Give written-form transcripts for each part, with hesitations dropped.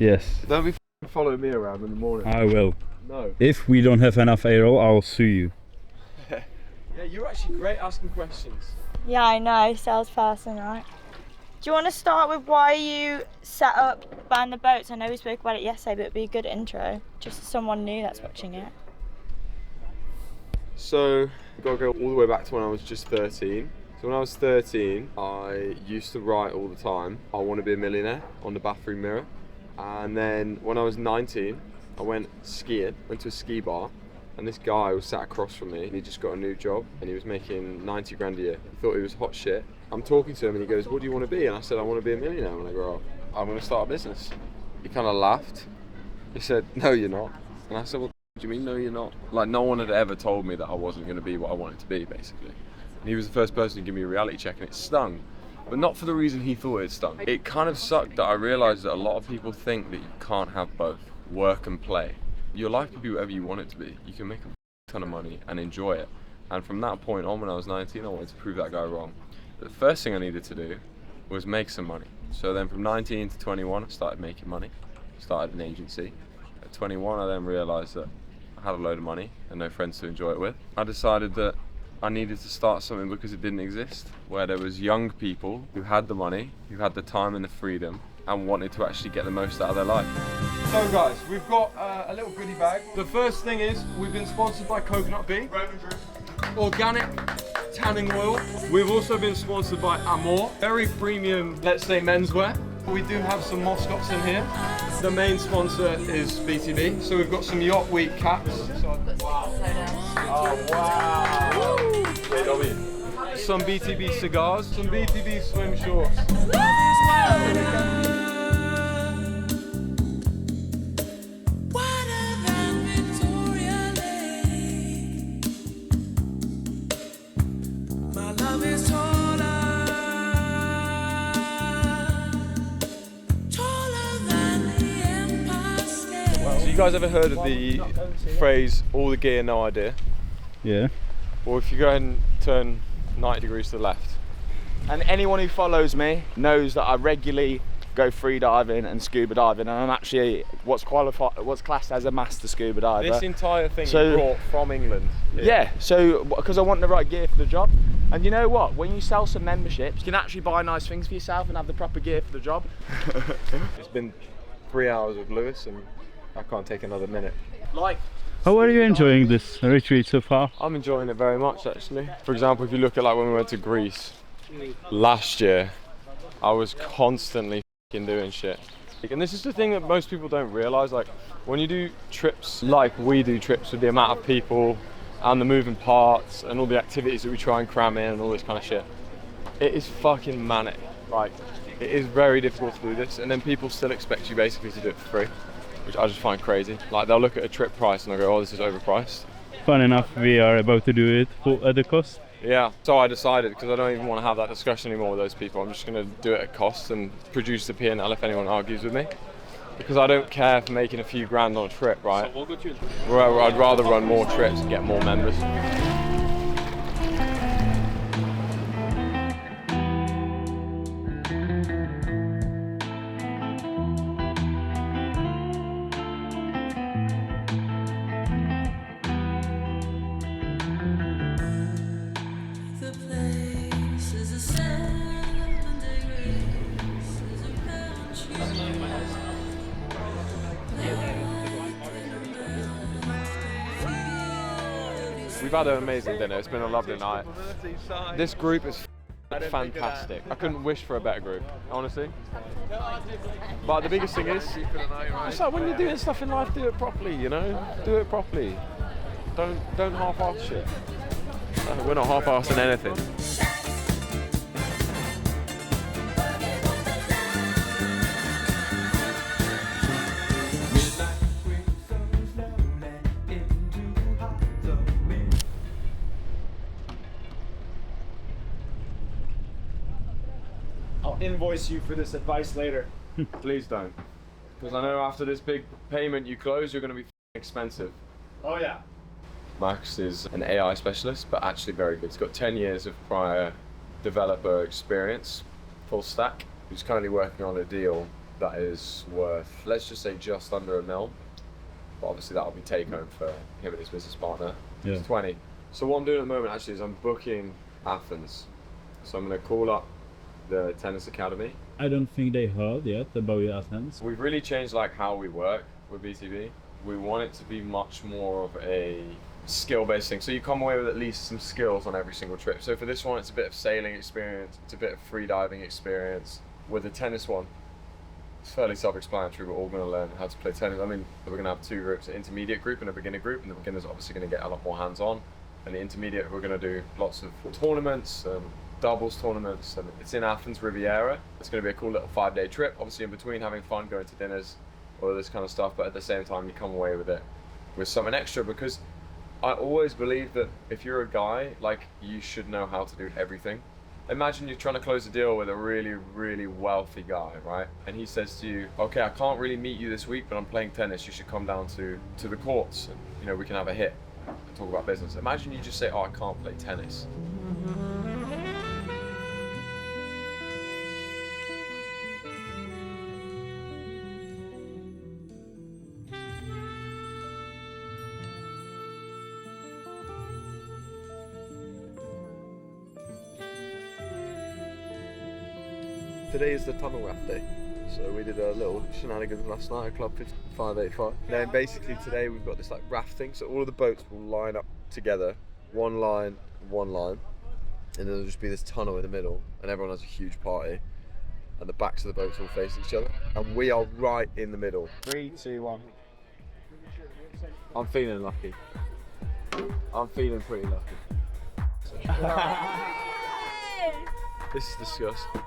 Yes. Don't be following me around in the morning. I will. No. If we don't have enough aero, I'll sue you. Yeah, you're actually great asking questions. Yeah, I know, salesperson, right? Do you want to start with why you set up Ban the Boats? I know we spoke about it yesterday, but it'd be a good intro, just for someone new that's watching it. So, I've got to go all the way back to when I was just 13. So when I was 13, I used to write all the time, I want to be a millionaire, on the bathroom mirror. And then when I was 19, I went skiing, went to a ski bar, and this guy was sat across from me, and he just got a new job, and he was making 90 grand a year. He thought he was hot shit. I'm talking to him, and he goes, what do you want to be? And I said, I want to be a millionaire when I grow up. I'm going to start a business. He kind of laughed. He said, no, you're not. And I said, well, what do you mean, no, you're not? Like, no one had ever told me that I wasn't going to be what I wanted to be, basically. And he was the first person to give me a reality check, and it stung. But not for the reason he thought it stung. It kind of sucked that I realised that a lot of people think that you can't have both, work and play. Your life can be whatever you want it to be. You can make a ton of money and enjoy it. And from that point on, when I was 19, I wanted to prove that guy wrong. But the first thing I needed to do was make some money. So then from 19 to 21, I started making money. Started an agency. At 21, I then realised that I had a load of money and no friends to enjoy it with. I decided that I needed to start something because it didn't exist, where there was young people who had the money, who had the time and the freedom, and wanted to actually get the most out of their life. So guys, we've got a little goodie bag. The first thing is, we've been sponsored by Coconut Bee, organic tanning oil. We've also been sponsored by Amor, very premium, let's say, menswear. We do have some mascots in here. The main sponsor is BTB, so we've got some Yacht Week caps. Wow. Oh wow! Some BTB cigars, some BTB swim shorts. So you guys ever heard of the phrase, all the gear, no idea? Yeah. Or if you go ahead and turn 90 degrees to the left. And anyone who follows me knows that I regularly go free diving and scuba diving, and I'm actually what's classed as a master scuba diver. This entire thing you brought from England. Yeah, so because I want the right gear for the job. And you know what? When you sell some memberships, you can actually buy nice things for yourself and have the proper gear for the job. It's been 3 hours with Lewis and I can't take another minute. How are you enjoying this retreat so far? I'm enjoying it very much, actually. For example, if you look at like when we went to Greece last year, I was constantly doing shit. And this is the thing that most people don't realise, like when you do trips like we do trips with the amount of people and the moving parts and all the activities that we try and cram in and all this kind of shit, it is fucking manic. Like, it is very difficult to do this, and then people still expect you basically to do it for free, which I just find crazy. Like, they'll look at a trip price and they'll go, oh, this is overpriced. Fun enough, we are about to do it at a cost. Yeah, so I decided, because I don't even want to have that discussion anymore with those people, I'm just going to do it at cost and produce the P&L if anyone argues with me. Because I don't care for making a few grand on a trip, right? I'd rather run more trips and get more members. We've had an amazing dinner, it's been a lovely night. This group is fantastic. I couldn't wish for a better group, honestly. But the biggest thing is, it's like when you're doing stuff in life, do it properly, you know? Do it properly. Don't half-ass shit. We're not half-assing anything. I'll invoice you for this advice later. Please don't. Because I know after this big payment you close, you're going to be expensive. Oh yeah. Max is an AI specialist, but actually very good. He's got 10 years of prior developer experience, full stack. He's currently working on a deal that is worth, let's just say, just under £1 million. But obviously that'll be take home for him and his business partner. Yeah. It's 20. So what I'm doing at the moment actually is I'm booking Athens. So I'm going to call up the tennis academy. I don't think they heard yet about your Athens. We've really changed like how we work with BTB. We want it to be much more of a skill-based thing. So you come away with at least some skills on every single trip. So for this one, it's a bit of sailing experience, it's a bit of free diving experience. With the tennis one, it's fairly self-explanatory. We're all going to learn how to play tennis. I mean, we're going to have 2 groups, an intermediate group and a beginner group, and the beginner's obviously going to get a lot more hands-on. And the intermediate, we're going to do lots of tournaments, doubles tournaments, and it's in Athens, Riviera. It's going to be a cool little 5-day trip. Obviously in between having fun, going to dinners, all this kind of stuff, but at the same time you come away with it with something extra, because I always believe that if you're a guy, like, you should know how to do everything. Imagine you're trying to close a deal with a really, really wealthy guy, right? And he says to you, okay, I can't really meet you this week, but I'm playing tennis. You should come down to the courts and, you know, we can have a hit and talk about business. Imagine you just say, oh, I can't play tennis. Today is the tunnel raft day, so we did a little shenanigans last night at Club 585. Then basically today we've got this like raft thing, so all of the boats will line up together, one line, and then there'll just be this tunnel in the middle, and everyone has a huge party, and the backs of the boats all face each other, and we are right in the middle. 3, 2, 1. I'm feeling lucky. I'm feeling pretty lucky. This is disgusting.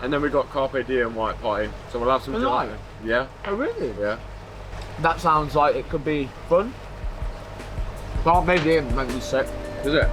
And then we got Carpe Diem white party, so we'll have some July. Yeah. Oh really? Yeah. That sounds like it could be fun. Carpe Diem might be sick. Is it?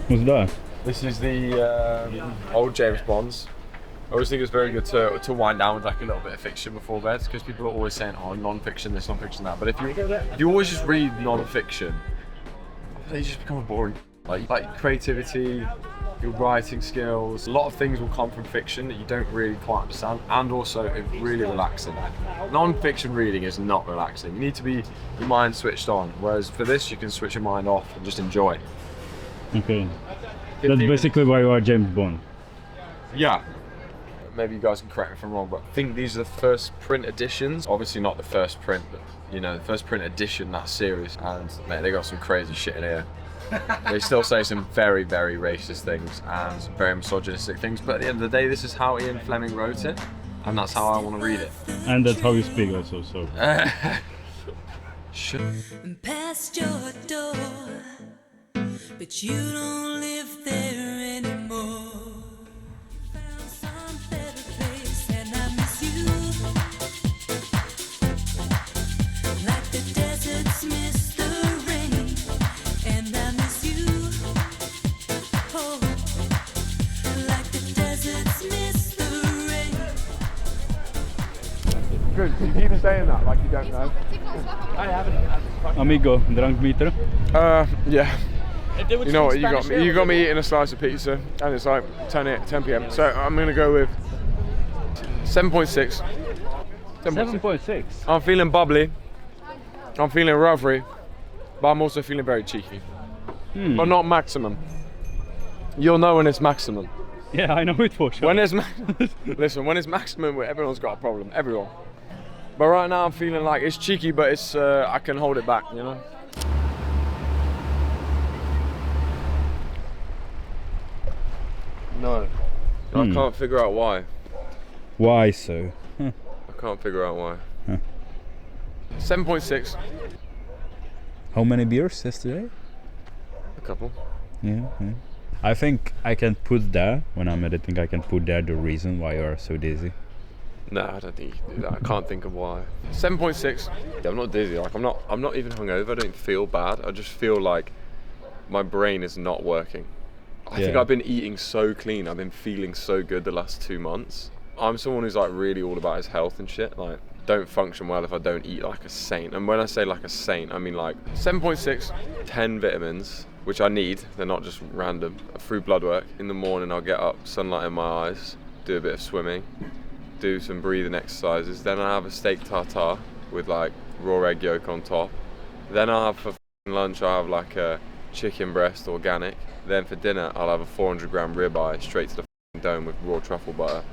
What's that? This is the old James Bonds. I always think it's very good to wind down with like a little bit of fiction before bed, because people are always saying, oh, non-fiction this, non-fiction that. But if you always just read non-fiction, they just become a boring. Like creativity, your writing skills, a lot of things will come from fiction that you don't really quite understand, and also it's really relaxing. Non-fiction reading is not relaxing. You need to be your mind switched on, whereas for this you can switch your mind off and just enjoy. Okay. That's basically why you are James Bond. Yeah. Maybe you guys can correct me if I'm wrong, but I think these are the first print editions. Obviously not the first print, but you know, the first print edition, that series. And mate, they got some crazy shit in here. They still say some very, very racist things and some very misogynistic things, but at the end of the day, this is how Ian Fleming wrote it, and that's how I want to read it. And that's how you speak also, so. Past your door, but you don't live there anymore. Found some better place and I miss you, like the deserts miss the rain, and I miss you, oh, like the deserts miss the rain. Good, you keep saying that like you don't know. Amigo, drunk meter? Yeah. You know what? You got me eating a slice of pizza, and it's like 10 p.m. So I'm gonna go with 7.6. 7.6. I'm feeling bubbly. I'm feeling rubbery, but I'm also feeling very cheeky. But not maximum. You'll know when it's maximum. Yeah, I know it for sure. When it's listen, when it's maximum, everyone's got a problem. Everyone. But right now I'm feeling like it's cheeky, but it's I can hold it back. You know. No. I can't figure out why. Why so? I can't figure out why. 7.6. How many beers yesterday? A couple. Yeah. I think I can put there, when I'm editing, I can put there the reason why you are so dizzy. No, I don't think you can do that. I can't think of why. 7.6. Yeah, I'm not dizzy. Like I'm not even hungover. I don't feel bad. I just feel like my brain is not working. I think I've been eating so clean. I've been feeling so good the last 2 months. I'm someone who's like really all about his health and shit. Like, don't function well if I don't eat like a saint. And when I say like a saint, I mean like 7.6, 10 vitamins, which I need. They're not just random. Through blood work. In the morning, I'll get up, sunlight in my eyes, do a bit of swimming, do some breathing exercises. Then I have a steak tartare with like raw egg yolk on top. Then I'll have for lunch, I'll have like a chicken breast, organic. Then for dinner, I'll have a 400-gram ribeye straight to the dome with raw truffle butter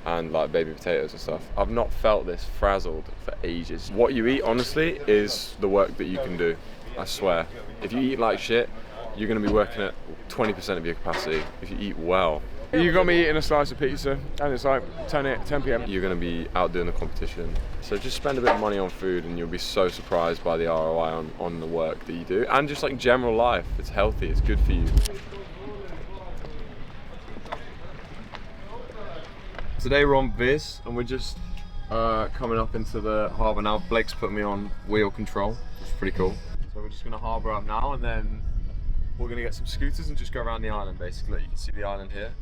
and like baby potatoes and stuff. I've not felt this frazzled for ages. What you eat, honestly, is the work that you can do. I swear. If you eat like shit, you're gonna be working at 20% of your capacity. If you eat well, you got me eating a slice of pizza, and it's like 10 p.m. You're gonna be outdoing the competition. So just spend a bit of money on food, and you'll be so surprised by the ROI on the work that you do, and just like general life. It's healthy. It's good for you. Today we're on Viz, and we're just coming up into the harbour now. Blake's put me on wheel control, which is pretty cool. So we're just gonna harbour up now, and then we're gonna get some scooters and just go around the island. Basically, you can see the island here.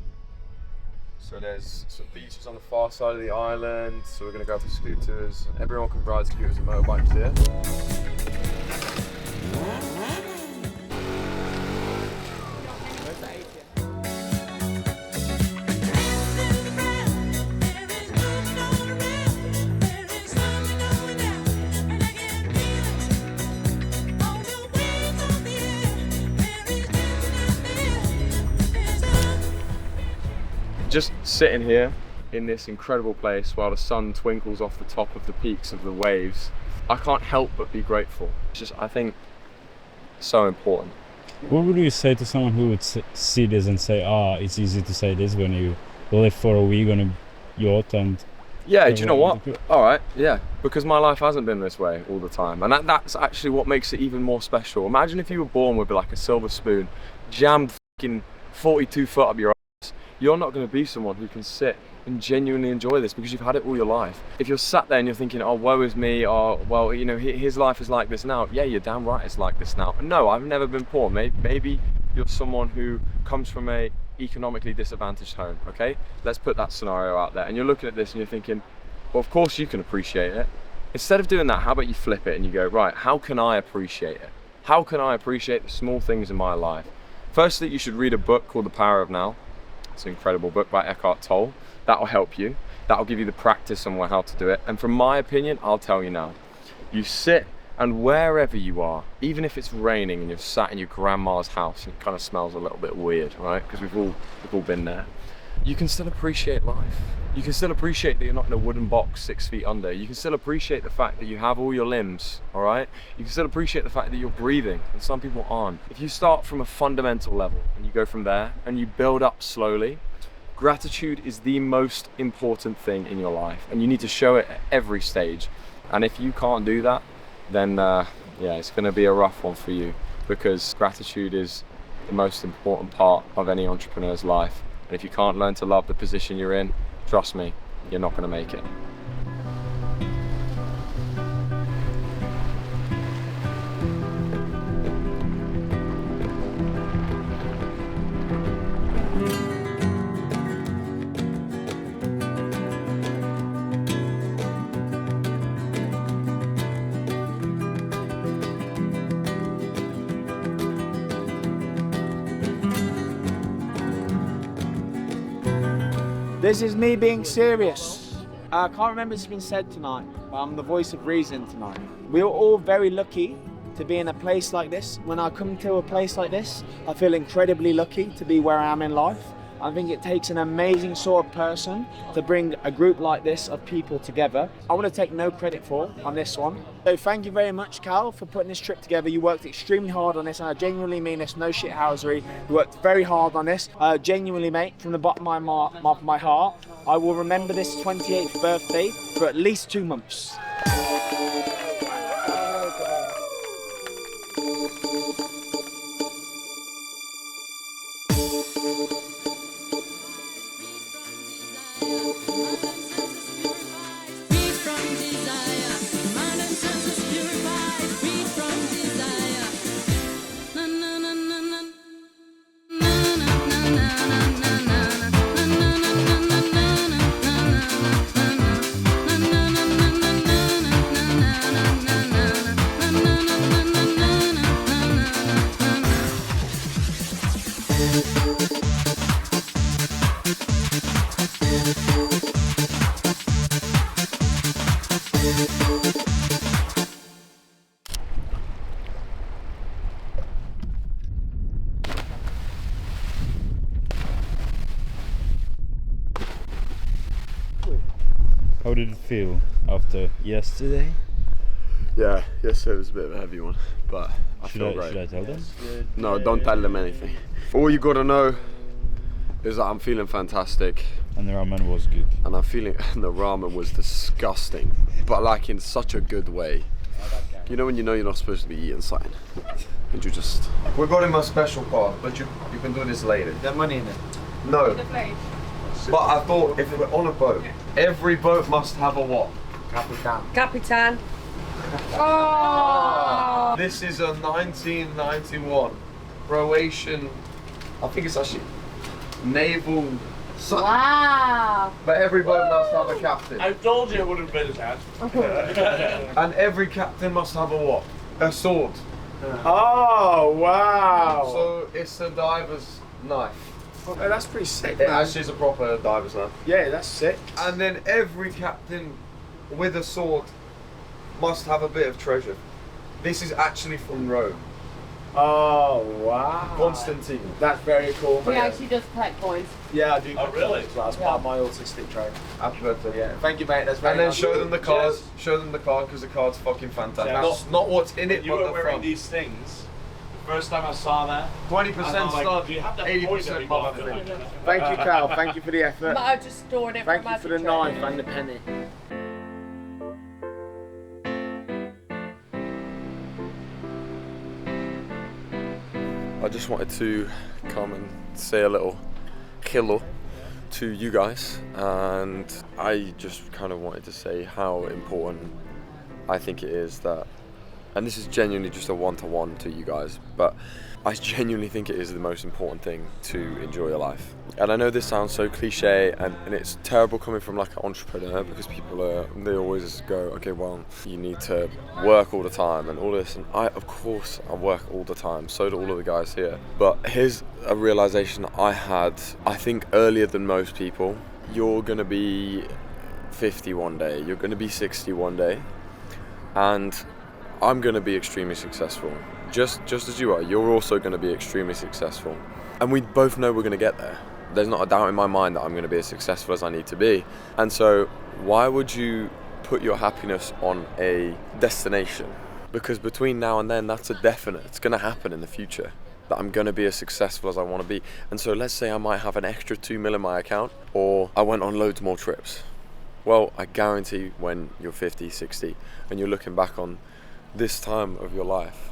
So there's some beaches on the far side of the island. So we're gonna go for scooters. Everyone can ride scooters and motorbikes here. Just sitting here in this incredible place while the sun twinkles off the top of the peaks of the waves, I can't help but be grateful. It's just, I think, so important. What would you say to someone who would see this and say, it's easy to say this when you live for a week on a yacht and... Yeah, do you know what? Alright, yeah. Because my life hasn't been this way all the time. And that's actually what makes it even more special. Imagine if you were born with like a silver spoon, jammed fucking 42 foot up your ass. You're not going to be someone who can sit and genuinely enjoy this because you've had it all your life. If you're sat there and you're thinking, oh, woe is me, or, well, you know, his life is like this now. Yeah, you're damn right it's like this now. No, I've never been poor. Maybe you're someone who comes from a economically disadvantaged home, okay? Let's put that scenario out there. And you're looking at this and you're thinking, well, of course you can appreciate it. Instead of doing that, how about you flip it and you go, right, how can I appreciate it? How can I appreciate the small things in my life? Firstly, you should read a book called The Power of Now. It's an incredible book by Eckhart Tolle. That'll help you. That'll give you the practice on how to do it. And from my opinion, I'll tell you now. You sit, and wherever you are, even if it's raining and you're sat in your grandma's house and it kind of smells a little bit weird, right? Because we've all been there. You can still appreciate life. You can still appreciate that you're not in a wooden box 6 feet under. You can still appreciate the fact that you have all your limbs, all right? You can still appreciate the fact that you're breathing, and some people aren't. If you start from a fundamental level and you go from there and you build up slowly, gratitude is the most important thing in your life, and you need to show it at every stage. And if you can't do that, then yeah, it's going to be a rough one for you, because gratitude is the most important part of any entrepreneur's life. And if you can't learn to love the position you're in, trust me, you're not going to make it. This is me being serious. I can't remember if it's been said tonight, but I'm the voice of reason tonight. We are all very lucky to be in a place like this. When I come to a place like this, I feel incredibly lucky to be where I am in life. I think it takes an amazing sort of person to bring a group like this of people together. I want to take no credit for on this one. So thank you very much, Cal, for putting this trip together. You worked extremely hard on this, and I genuinely mean this, no shithousery. You worked very hard on this. Genuinely, mate, from the bottom of my heart, I will remember this 28th birthday for at least 2 months. How did it feel after yesterday? Yeah, yesterday was a bit of a heavy one, but I feel great. Should I tell them? No, don't tell them anything. All you gotta know is that I'm feeling fantastic. And the ramen was good. And I'm feeling, and the ramen was disgusting, but like in such a good way. You know when you know you're not supposed to be eating something, and you just... We're going in my special car, but you can do this later. There's money in it. No. But I thought if we're on a boat, every boat must have a what? Capitan. This is a 1991 Croatian, I think it's actually naval. Wow. But every boat must have a captain. I told you it wouldn't fit his hat. And every captain must have a what? A sword. Oh, wow. So it's a diver's knife. Oh, that's pretty sick, It man. actually is a proper diver's knife. Yeah, that's sick. And then every captain with a sword must have a bit of treasure. This is actually from Rome. Oh, wow. Constantine. That's very cool, He man. actually does collect coins. Yeah, I do. Oh, really? As well. That's part of my autistic trait. Happy birthday. Yeah, thank you, mate. That's very And then nice. show them the card. Cheers. Show them the card because the card's fucking fantastic. Yeah. Not what's in it, You but were the wearing front. these things. First time I saw that, 20% I'm like, start, do you have that point 80% every off. month? Thank you, Cal. Thank you for the effort. But I just stored it Thank for you for the magic knife training. and the penny. I just wanted to come and say a little hello to you guys, and I just kind of wanted to say how important I think it is that, and this is genuinely just a one-to-one to you guys, but I genuinely think it is the most important thing to enjoy your life. And I know this sounds so cliche, and it's terrible coming from like an entrepreneur, because they always go, okay, well, you need to work all the time and all this, and of course I work all the time, so do all of the guys here. But here's a realization I had, I think earlier than most people. You're gonna be 50 one day, you're gonna be 60 one day, and I'm gonna be extremely successful. Just as you are, you're also gonna be extremely successful. And we both know we're gonna get there. There's not a doubt in my mind that I'm gonna be as successful as I need to be. And so why would you put your happiness on a destination? Because between now and then, that's a definite. It's gonna happen in the future, that I'm gonna be as successful as I wanna be. And so let's say I might have an extra 2 mil in my account, or I went on loads more trips. Well, I guarantee when you're 50, 60, and you're looking back on this time of your life,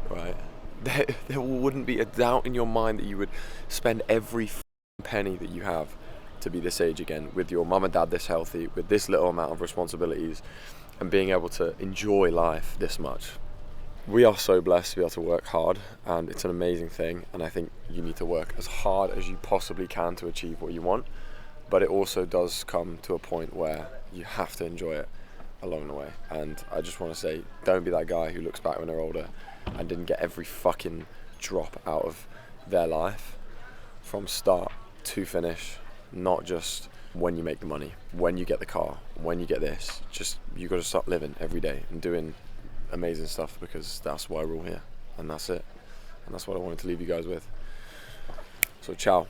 right, there wouldn't be a doubt in your mind that you would spend every penny that you have to be this age again, with your mum and dad this healthy, with this little amount of responsibilities, and being able to enjoy life this much. We are so blessed to be able to work hard, and it's an amazing thing, and I think you need to work as hard as you possibly can to achieve what you want, but it also does come to a point where you have to enjoy it along the way. And I just want to say, don't be that guy who looks back when they're older and didn't get every fucking drop out of their life from start to finish, not just when you make the money, when you get the car, when you get this. Just, you got to start living every day and doing amazing stuff, because that's why we're all here, and that's it. And that's what I wanted to leave you guys with. So ciao.